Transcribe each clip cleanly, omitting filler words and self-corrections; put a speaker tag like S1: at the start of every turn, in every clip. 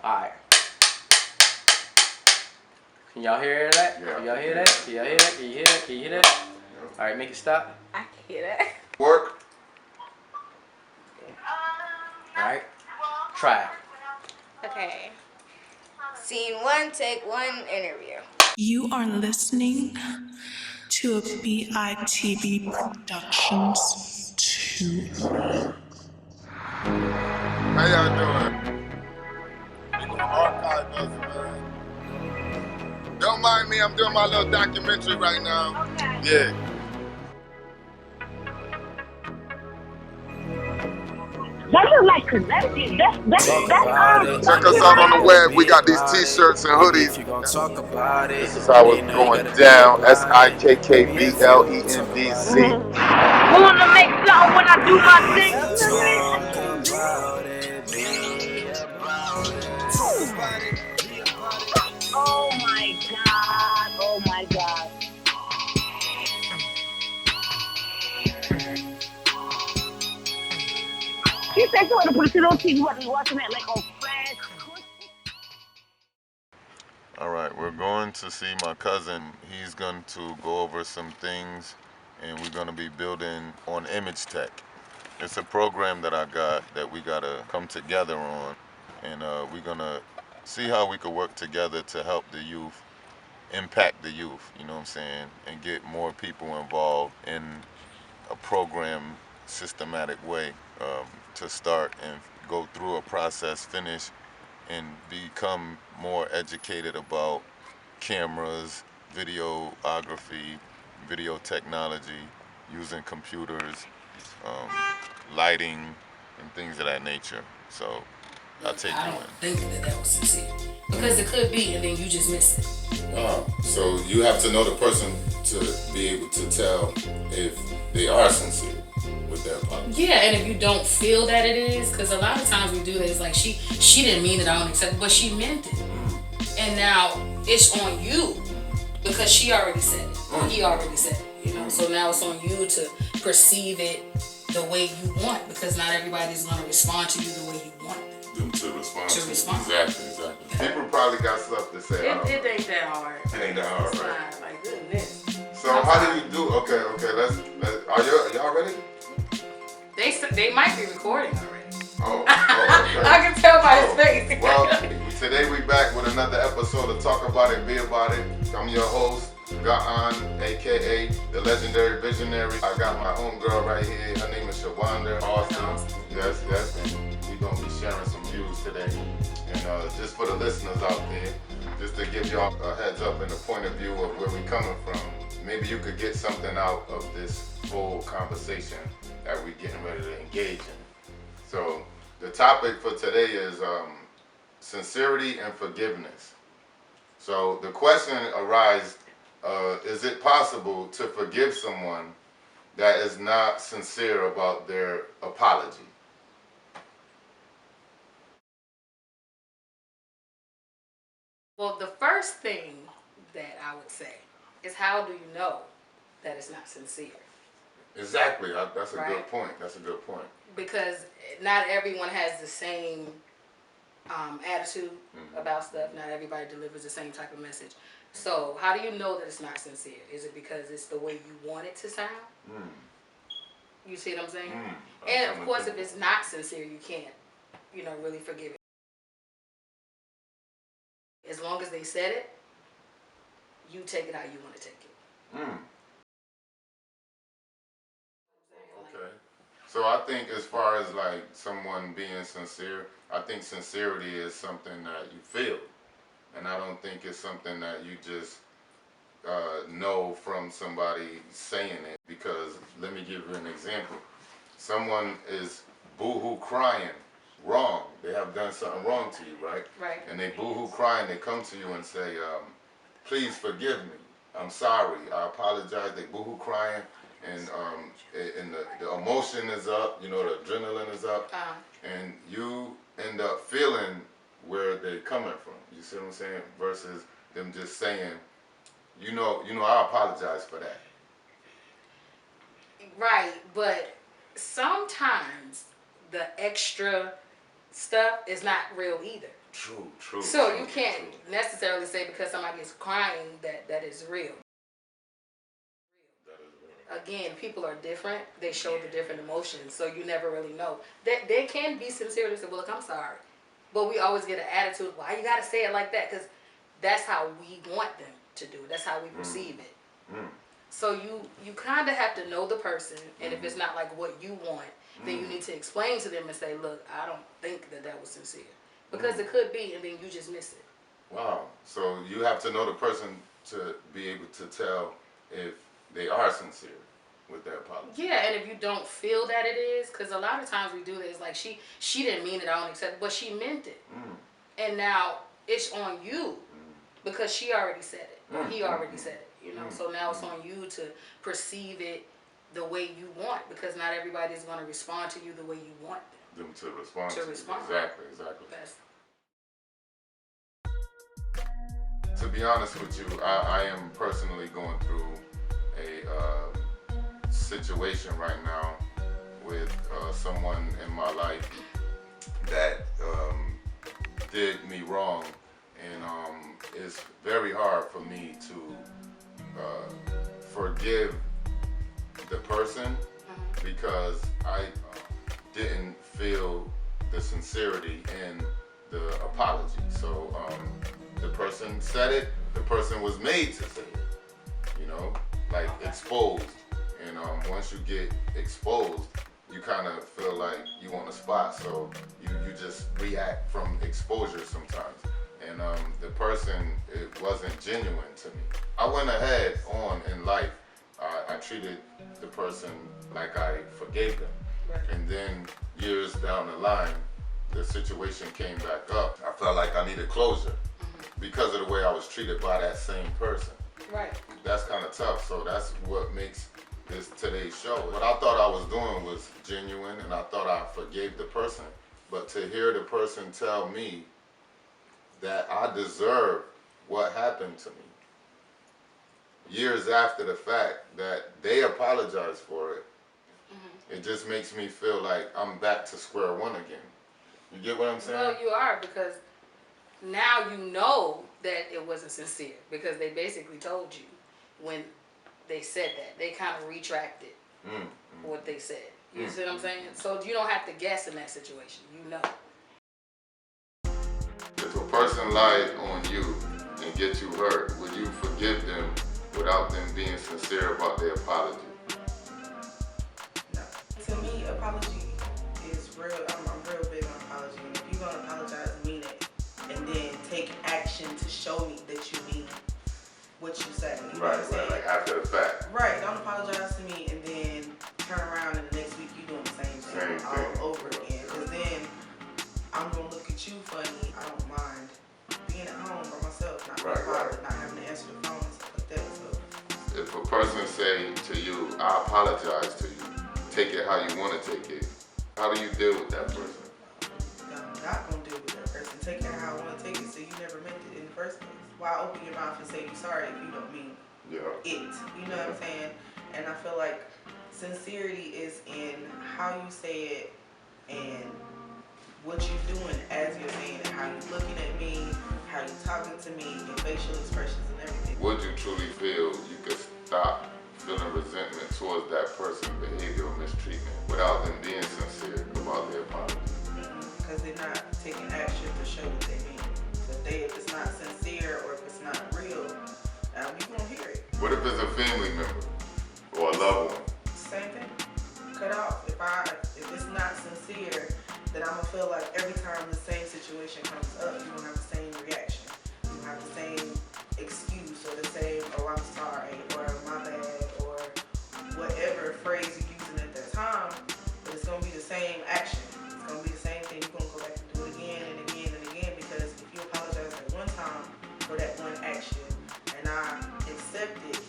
S1: Alright. Can y'all hear that?
S2: Yeah.
S1: Can y'all hear that? Can y'all hear that? Can you hear that? Can you hear that?
S2: Yeah.
S1: Alright, make it stop.
S3: I can hear that.
S2: Work.
S1: Alright. Try it.
S3: Okay. Scene 1, take 1, interview.
S4: You are listening to a BITB Productions 2.
S2: How y'all doing? We gonna archive us, man. Don't mind me, I'm doing my little documentary right now.
S3: Okay.
S2: Yeah.
S5: That look like Connecticut. That's
S2: Check us out on the web. We got these t-shirts and hoodies. This is how it's going down. SIKKBLENDZ.
S5: wanna make something when I do my thing. Oh my God. Oh my God. She said she wanted to put it on TV, what he watching it like on Flash.
S2: All right, we're going to see my cousin. He's going to go over some things, and we're going to be building on image tech. It's a program that I got that we got to come together on, and we're going to see how we could work together to help the youth, impact the youth, you know what I'm saying, and get more people involved in a program systematic way to start and go through a process, finish, and become more educated about cameras, videography, video technology, using computers, lighting, and things of that nature. So I'll take you in.
S6: I don't think that was sincere. Because it could be, and then you just miss it.
S2: So you have to know the person to be able to tell if they are sincere with their apology.
S6: Yeah, and if you don't feel that it is, because a lot of times we do that, it's like she didn't mean it, I don't accept it, but she meant it. And now it's on you because she already said it. Or he already said it, you know. So now it's on you to perceive it the way you want, because not everybody's going to respond to you the way you want them
S2: To respond.
S6: Exactly.
S2: People probably got stuff to say.
S6: It ain't that hard.
S2: It ain't that hard,
S6: It's
S2: right?
S6: fine. Like, goodness.
S2: So how do you do? Okay. Let's are y'all ready?
S6: They might be recording already.
S2: Oh, okay.
S6: I can tell by his face.
S2: Well, today we back with another episode of Talk About It, Be About It. I'm your host, Ga'an, aka the legendary visionary. I got my homegirl right here. Her name is Shawanda Austin. Yes. And we're gonna be sharing some views today. And just for the listeners out there, just to give y'all a heads up and a point of view of where we're coming from, maybe you could get something out of this full conversation that we're getting ready to engage in. So the topic for today is sincerity and forgiveness. So the question arises, is it possible to forgive someone that is not sincere about their apology?
S6: Well, the first thing that I would say is, how do you know that it's not sincere?
S2: Exactly. That's a good
S6: Right.
S2: point. That's a good point.
S6: Because not everyone has the same attitude about stuff. Not everybody delivers the same type of message. So how do you know that it's not sincere? Is it because it's the way you want it to sound? You see what I'm saying? And of course, if it's not sincere, you can't, really forgive it. As long as they said it, you take it how you want to take it.
S2: Okay. So I think as far as like someone being sincere, I think sincerity is something that you feel. And I don't think it's something that you just know from somebody saying it. Because let me give you an example. Someone is boo-hoo crying wrong. They have done something wrong to you, right?
S6: Right.
S2: And they boo-hoo crying, they come to you and say, please forgive me. I'm sorry. I apologize. They boo-hoo crying. And the emotion is up, the adrenaline is up, and you end up feeling where they're coming from. You see what I'm saying? Versus them just saying, I apologize for that.
S6: Right, but sometimes the extra stuff is not real either.
S2: True.
S6: So you can't necessarily say because somebody is crying that is real. Again, people are different. They show the different emotions, so you never really know. That they can be sincere and say, "Well, look, I'm sorry," but we always get an attitude. Why you gotta say it like that? Because that's how we want them to do it. That's how we perceive it. So you kind of have to know the person, and if it's not like what you want, then you need to explain to them and say, "Look, I don't think that was sincere," because it could be, and then you just miss it.
S2: Wow. So you have to know the person to be able to tell if they are sincere with their apology.
S6: Yeah, and if you don't feel that it is, because a lot of times we do this, like she didn't mean it, I don't accept it, but she meant it. And now it's on you because she already said it, or he already said it, you know. So now it's on you to perceive it the way you want, because not everybody is going to respond to you the way you want
S2: Them to respond
S6: To
S2: to.
S6: respond.
S2: Exactly.
S6: That's
S2: To be honest with you, I am personally going through a situation right now with someone in my life that did me wrong, and it's very hard for me to forgive the person because I didn't feel the sincerity in the apology. So the person said it, the person was made to say it, you know, like exposed. And once you get exposed, you kind of feel like you on the spot, so you just react from exposure sometimes. And the person, it wasn't genuine to me. I went ahead on in life. I treated the person like I forgave them. And then years down the line, the situation came back up. I felt like I needed closure because of the way I was treated by that same person.
S6: right.
S2: That's kind of tough. So that's what makes this today's show. What I thought I was doing was genuine, and I thought I forgave the person. But to hear the person tell me that I deserve what happened to me years after the fact, that they apologized for it, it just makes me feel like I'm back to square one again. You get what I'm saying?
S6: Well, you are, because now you know that it wasn't sincere, because they basically told you when they said that. They kind of retracted what they said. You see what I'm saying? So you don't have to guess in that situation. You know.
S2: If a person lied on you and get you hurt, would you forgive them without them being sincere about their apology?
S7: No. To me, apology is real. I'm real big on apology. If you're gonna apologize, mean it, and then take action to show me that you mean what you say. You know what I'm saying?
S2: Like after the fact.
S7: Right. Don't apologize to me and then turn around and the next week you doing the same thing all over again. Because then I'm gonna look at you funny. I don't mind being at home by myself, not being bothered, not having to answer the phone and stuff like that. So
S2: if a person say to you, I apologize to you, take it how you want to take it, how do you deal with that person?
S7: I'm not gonna deal with that person. Take it how I want to take it, so you never meant it in the first place. Why open your mouth and say you're sorry if you don't mean it? You know what I'm saying? And I feel like sincerity is in how you say it and what you're doing as you're saying it, how you're looking at me, how you're talking to me, your facial expressions and everything.
S2: Would you truly feel you could stop feeling resentment towards that person's behavior or mistreatment without them being sincere about their apology?
S7: Because they're not taking action to show what they mean. So if it's not sincere or if it's not real, you're going to hear it.
S2: What if it's a family member or a loved one?
S7: Same thing. Cut off. If it's not sincere, then I'm going to feel like every time the same situation comes up, you don't have the same reaction. You don't have the same excuse or the same, oh, I'm sorry, or my bad, or whatever phrase you're using at that time, but it's going to be the same action. It's going to be the same thing. You're going to go back and do it again and again and again, because if you apologize at one time for that one action and I accept it,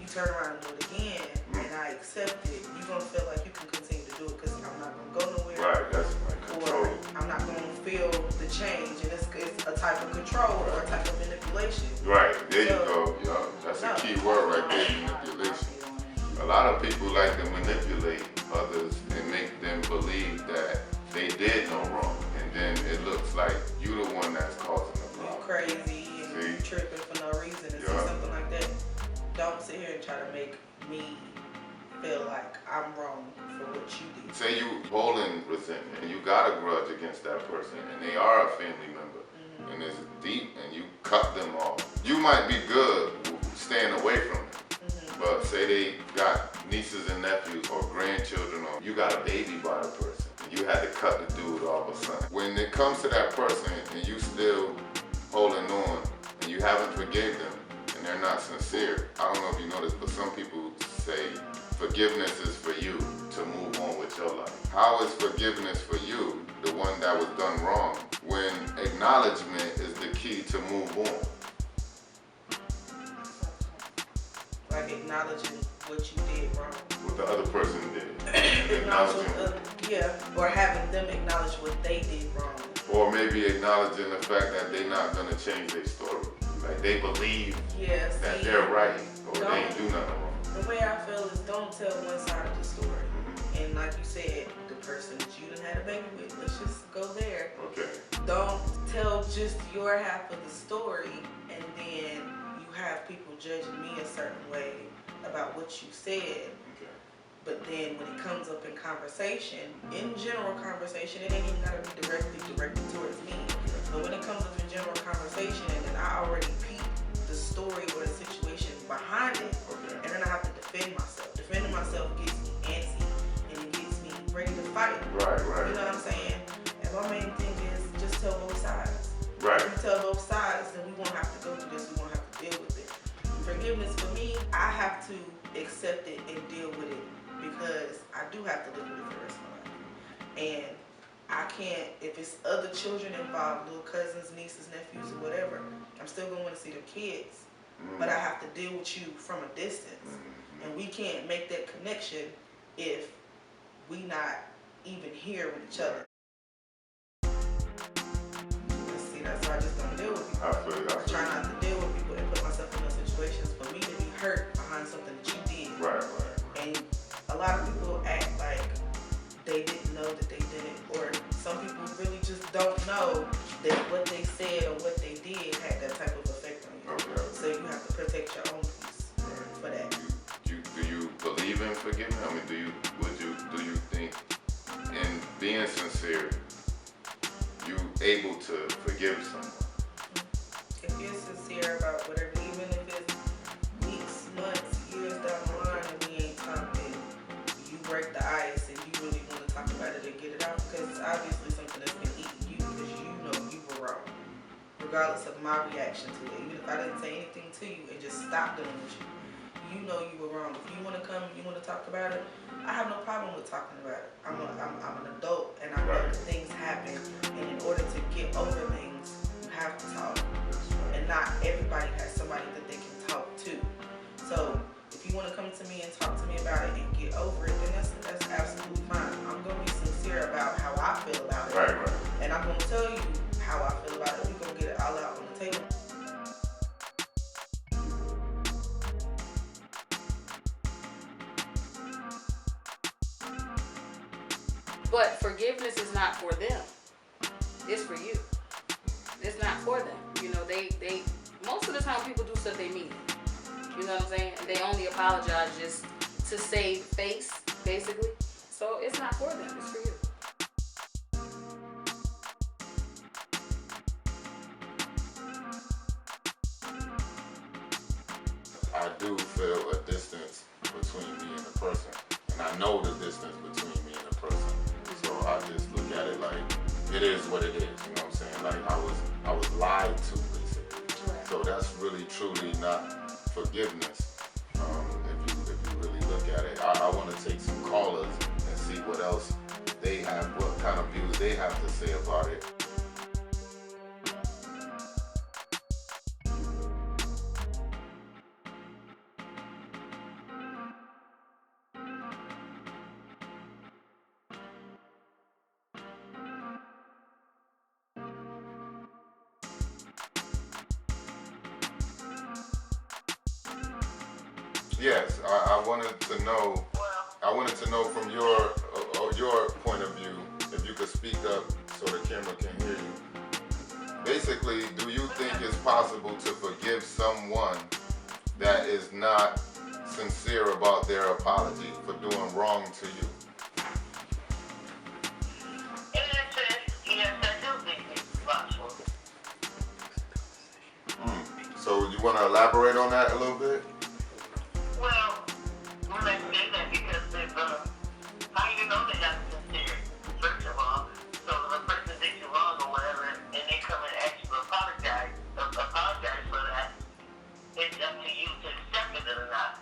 S7: you turn around and do it again and I accept it, you're going to feel like you can continue to do it because I'm not going to go nowhere.
S2: Right, that's like control.
S7: Or I'm not going to feel the change, and it's a type of control or a type of manipulation.
S2: Right, there you go. Yeah, that's a key word right there, manipulation. A lot of people like to manipulate others and make them believe that they did no wrong, and and then it looks like you the one that's causing the
S7: You
S2: problem.
S7: crazy and you tripping for no reason and see something like that. Don't sit here and try to make me feel like I'm wrong for what you did.
S2: Say you holding resentment and you got a grudge against that person and they are a family member and it's deep and you cut them off. You might be good staying away from it, but say they got nieces and nephews or grandchildren or you got a baby by the person and you had to cut the dude all of a sudden. When it comes to that person and you still holding on and you haven't forgave them and they're not sincere, I don't know if you know this, but some people say forgiveness is for you to move on with your life. How is forgiveness for you, the one that was done wrong, when acknowledgement is the key to move on?
S7: Like acknowledging what you did wrong.
S2: What the other person did.
S7: Acknowledging, or having them acknowledge what they did wrong.
S2: Or maybe acknowledging the fact that they're not gonna change their story. Like they believe that they're right or they ain't do nothing wrong.
S7: The way I feel is don't tell one side of the story. And like you said, the person that you done had a baby with, let's just go there.
S2: Okay.
S7: Don't tell just your half of the story and then you have people judging me a certain way about what you said.
S2: Okay.
S7: But then when it comes up in conversation, in general conversation, it ain't even gotta be directed towards me. But when it comes up in general conversation and then I already peep the story or the situation behind it, and then I have to defend myself. Defending myself gets me antsy and it gets me ready to fight.
S2: Right.
S7: You know what I'm saying? And my main thing is just tell both sides.
S2: Right.
S7: If we tell both sides, then we won't have to go through this, we won't have to deal with it. Forgiveness for me, I have to accept it and deal with it because I do have to live with it for the rest of my life. And I can't, if it's other children involved, little cousins, nieces, nephews, or whatever, I'm still going to want to see their kids. But I have to deal with you from a distance. And we can't make that connection if we not even here with each other. See, that's why I just don't deal with people.
S2: I feel
S7: I try not to deal with people and put myself in those situations for me to be hurt behind something that you did.
S2: Right.
S7: And a lot of people act like they didn't know that they did it, or some people really just don't know that what they said or what they did had that type of effect on you.
S2: Okay.
S7: So you have to protect your own peace for that.
S2: Do you believe in forgiveness? I mean, do you think in being sincere, you able to forgive someone?
S7: If you're sincere about whatever, even if it's weeks, months, years down the line and we ain't talking, you break the ice and you really want to talk about it and get it out because it's obviously something that's been eating you because you know you were wrong. Regardless of my reaction to it, even if I didn't say anything to you and just stopped dealing with you, you know you were wrong. If you want to come, you want to talk about it, I have no problem with talking about it. I'm an adult and I know that things happen, and in order to get over things, you have to talk. And not everybody has somebody that they can talk to. So if you want to come to me and talk to me about it and get over it, then that's absolutely fine. I'm going to be sincere about how I feel about it.
S2: Right.
S7: And I'm going to tell you how I feel about it. We're going to get it all out on the table.
S6: But forgiveness is not for them. It's for you. It's not for them. You know, they most of the time people do stuff they mean. You know what I'm saying? And they only apologize just to save face, basically. So it's not for them. It's for you.
S2: I do feel a distance between me and the person, and I know the distance between me and the person. So I just look at it like it is what it is. You know what I'm saying? Like I was lied to, basically. So that's really truly not forgiveness. If you really look at it, I want to take some callers and see what else they have, what kind of views they have to say about it. Yes, I wanted to know. I wanted to know from your point of view, if you could speak up so the camera can hear you. Basically, do you think it's possible to forgive someone that is not sincere about their apology for doing wrong to you?
S5: In that sense, yes, I do think it's possible.
S2: So you want to elaborate on that a little bit?
S5: Well, when I say that, because if, how you know they're not sincere, first of all, so the person did you wrong or whatever, and they come and ask you to apologize for that, it's up to you to accept it or not.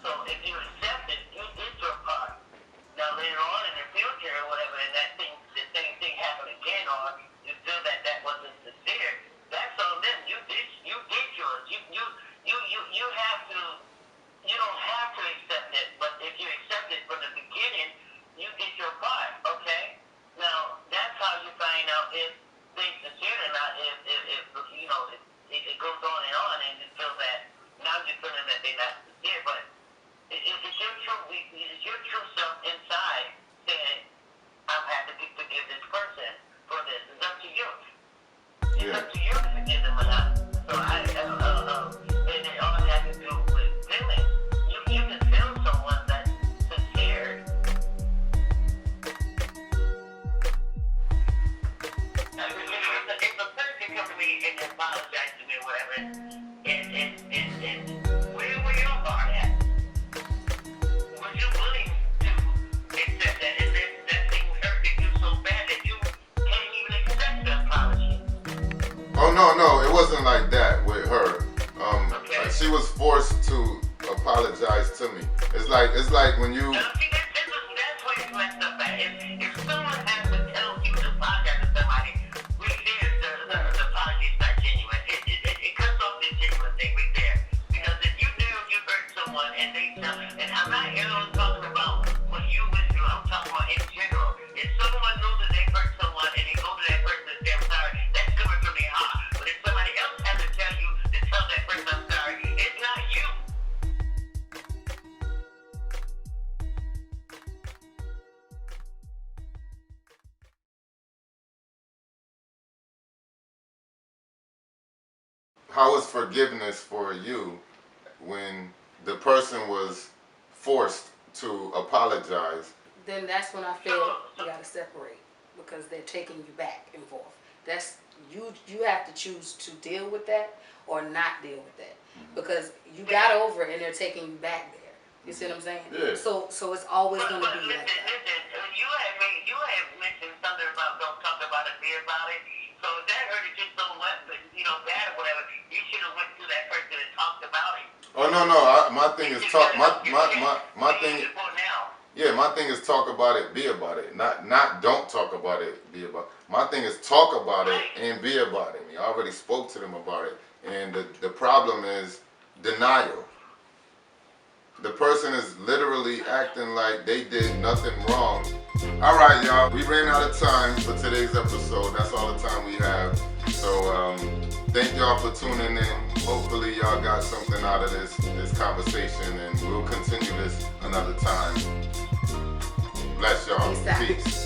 S5: So if you accept it, you did your part. Now later on in the future or whatever, and the same thing happened again, or you feel that that wasn't sincere, that's on them. You did yours. You have to. You don't have to accept it, but if you accept it from the beginning, you did your part. Okay. Now that's how you find out if they're sincere or not. If you know it goes on, and you feel that now you're feeling that they're not sincere, but it's your true self inside saying, I'm happy to forgive this person for this. It's up to you. It's up to you to forgive them or not. So and it all has to do with feelings. You can feel someone that's sincere. If a person comes to me and apologizes to me or whatever, and where were your heart at? Was you willing to accept that? And that thing hurted you so bad that you can't even accept the apology?
S2: Oh no, it wasn't like that with her.
S5: Okay.
S2: She was forced to apologize to me. It's like when you.
S5: Now, see, that's where it's messed up at. If someone has to tell you to apologize to somebody, right there, the apology is not genuine. It cuts off the genuine thing right there. Because if you knew you hurt someone and they tell, and I'm not talking about what you went through, I'm talking about in general. If someone knows that they hurt someone and they go to that person and say, I'm sorry, that's coming from their heart. But if somebody else has to tell you to tell that person, I'm sorry, it's not you.
S2: How is forgiveness for you when the person was forced to apologize?
S6: Then that's when I feel you gotta separate, because they're taking you back and forth. That's you have to choose to deal with that or not deal with that, because you got over it and they're taking you back there. You see what I'm saying?
S2: Yeah.
S6: So it's always gonna be like that.
S5: Listen, you had mentioned something about don't talk about it, be about it. So if that hurted you so much, bad or whatever, you should have went to that person and talked about it.
S2: Oh no, my thing is talk. My thing. Yeah, my thing is talk about it, be about it. Not don't talk about it, be about it. My thing is talk about it and be about it. I already spoke to them about it. And the problem is denial. The person is literally acting like they did nothing wrong. All right, y'all, we ran out of time for today's episode. That's all the time we have. So thank y'all for tuning in. Hopefully y'all got something out of this conversation, and we'll continue this another time. Bless y'all.
S6: Peace out.
S2: Peace.